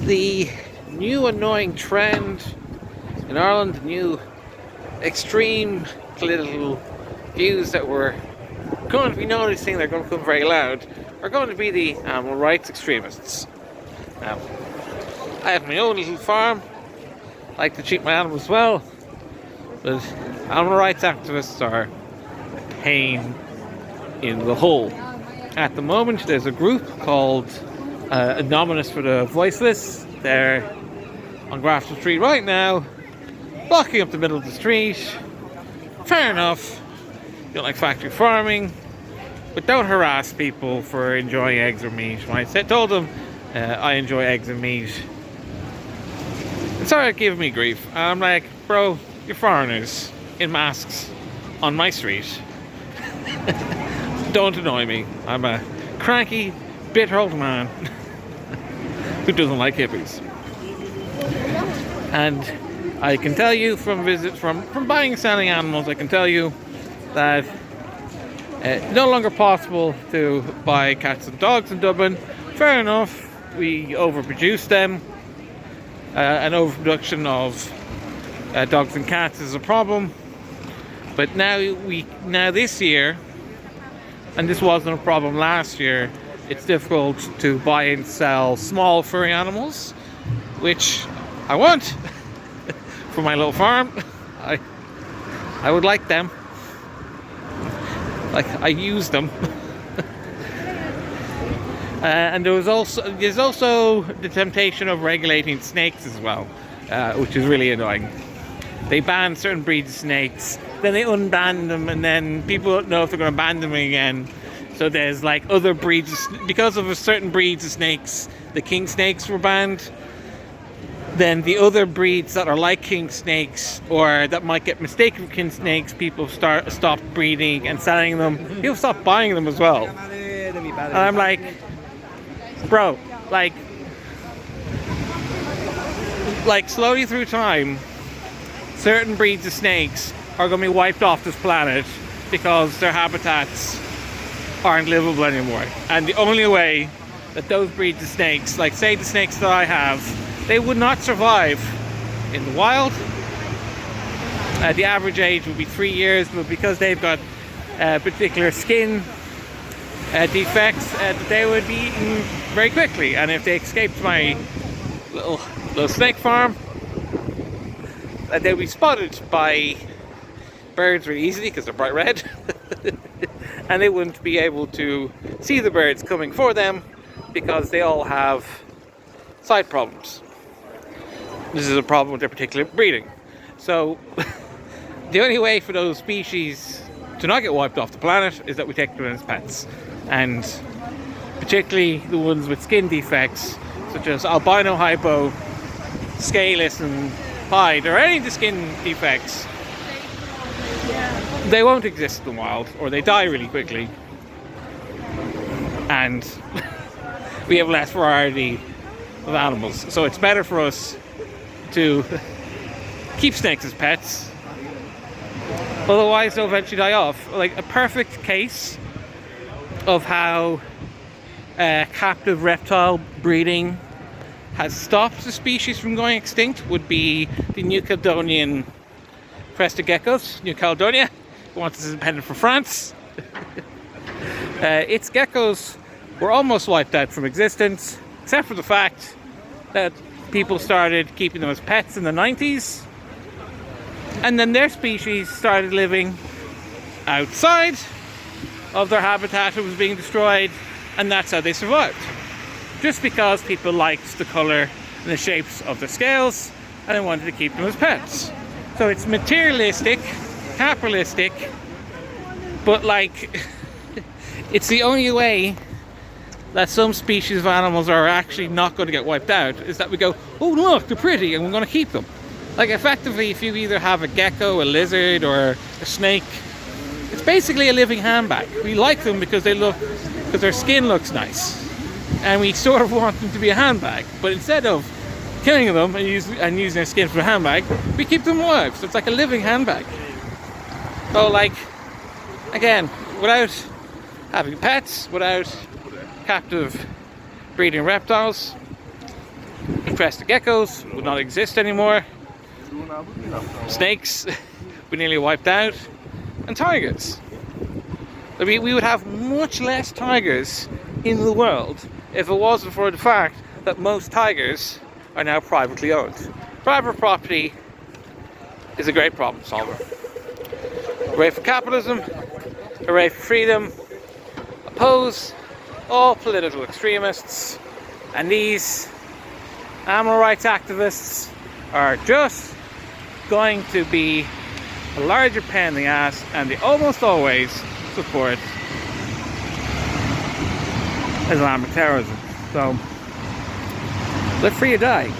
The new annoying trend in Ireland, the new extreme political views that we're going to be noticing, they're going to become very loud, are going to be the animal rights extremists. Now, I have my own little farm, I like to treat my animals well, but animal rights activists are a pain in the hole. At the moment, there's a group called Anonymous for the Voiceless. They're on Grafton Street right now, blocking up the middle of the street. Fair enough, you don't like factory farming, but don't harass people for enjoying eggs or meat. When I told them I enjoy eggs and meat, they started giving me grief. And I'm like, bro, you're foreigners in masks on my street. Don't annoy me. I'm a cranky, bitter old man who doesn't like hippies. And I can tell you from visits, from buying and selling animals, I can tell you that it's no longer possible to buy cats and dogs in Dublin. Fair enough, we overproduce them. An overproduction of dogs and cats is a problem. But now this year, and this wasn't a problem last year, it's difficult to buy and sell small furry animals, which I want for my little farm. I would like them. Like, I use them. And there's also the temptation of regulating snakes as well, which is really annoying. They ban certain breeds of snakes, then they unban them, and then people don't know if they're going to ban them again. So there's like other breeds, because of a certain breeds of snakes, the king snakes were banned. Then the other breeds that are like king snakes, or that might get mistaken for king snakes, people stop breeding and selling them. People stop buying them as well. And I'm like, bro, like slowly through time, certain breeds of snakes are going to be wiped off this planet because their habitats aren't livable anymore. And the only way that those breeds of snakes, like say the snakes that I have, they would not survive in the wild. The average age would be 3 years, but because they've got particular skin defects, they would be eaten very quickly. And if they escaped my little snake farm, they would be spotted by birds really easily because they're bright red. And they wouldn't be able to see the birds coming for them because they all have sight problems. This is a problem with their particular breeding. So the only way for those species to not get wiped off the planet is that we take them as pets. And particularly the ones with skin defects, such as albino, hypo, scaleless and pied, or any of the skin defects, they won't exist in the wild, or they die really quickly. And we have less variety of animals. So it's better for us to keep snakes as pets. Otherwise they'll eventually die off. Like a perfect case of how captive reptile breeding has stopped the species from going extinct would be the New Caledonian crested geckos. New Caledonia wants its independence from France. Its geckos were almost wiped out from existence, except for the fact that people started keeping them as pets in the 90s, and then their species started living outside of their habitat. It was being destroyed, and that's how they survived. Just because people liked the colour and the shapes of the scales, and they wanted to keep them as pets. So it's materialistic, capitalistic, but like it's the only way that some species of animals are actually not going to get wiped out, is that we go, oh look, they're pretty and we're going to keep them. Like effectively, if you either have a gecko, a lizard, or a snake, it's basically a living handbag. We like them because because their skin looks nice, and we sort of want them to be a handbag. But instead of killing them and using their skin for a handbag, we keep them alive. So it's like a living handbag. So like, again, without having pets, without captive breeding reptiles, crested geckos would not exist anymore. Snakes we nearly wiped out. And tigers. I mean, we would have much less tigers in the world if it wasn't for the fact that most tigers are now privately owned. Private property is a great problem solver. Hooray for capitalism, hooray for freedom, oppose all political extremists, and these animal rights activists are just going to be a larger pain in the ass, and they almost always support Islamic terrorism. So, live free or die.